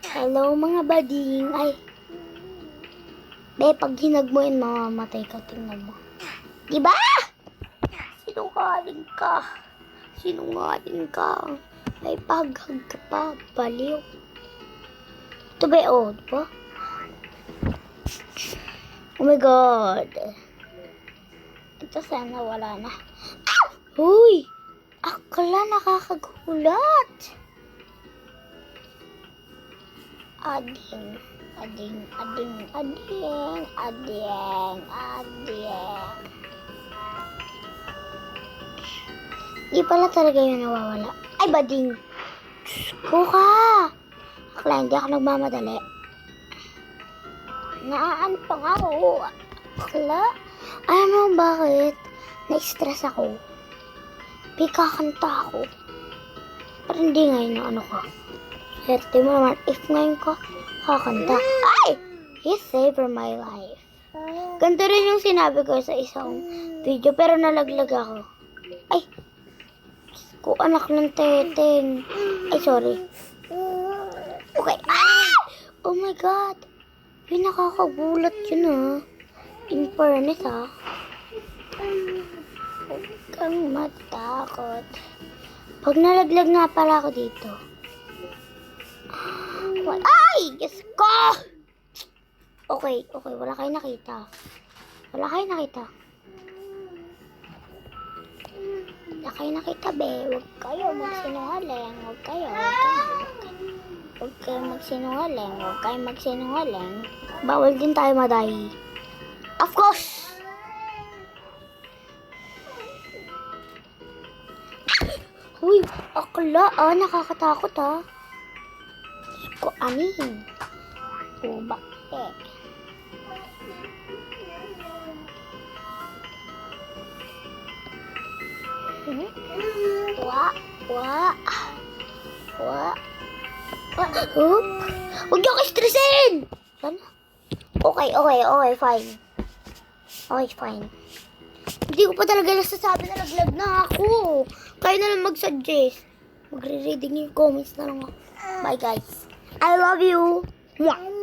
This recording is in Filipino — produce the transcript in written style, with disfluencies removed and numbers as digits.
Hello mga bading. Ay. Be, pag hinag mo yun, mamamatay ka. Tingnan mo. Diba? Sinungaling ka. Sinungaling ka. May paghag ka pa. Baliw. Ito ba yun? Diba? Oh my God. Ito sana wala na. Ah! Huy! Akala nakakagulat. Ading. Di pala talaga yun nawawala. Ay, bading. Diyos ko ka. Akala hindi ako nagmamadali. Naanpang ako. Akala. Alam mo bakit? Na-stress ako. Kakanta ako. Pero hindi ngayon na ano ka. Swerte mo naman. If ngayon ka kakanta. Ay! He saved my life. Ganito rin yung sinabi ko sa isang video. Pero nalaglag ako. Ay! Ko anak ng teteng. Ay, sorry. Okay. Ah! Oh my God. Yung nakakagulat yun ah. In fairness ah. Huwag kang matakot. Pag nalaglag nga pala ako dito. Ay! Diyos ko! Okay. Wala kayo nakita. Wala kayo nakita, be. Huwag kayo magsinungaling. Huwag kayo magsinungaling. Bawal din tayo madahi. Of course! Uy, akla nakakatakot Diyos ko, anin. Ubak Huwag niyo ka-stressin! Okay, fine. Okay, fine. Hindi ko pa talaga nasasabi na naglag na ako. Kayo na lang mag-suggest. Magre-reading yung comments na lang ako. Bye guys. I love you. Mwah!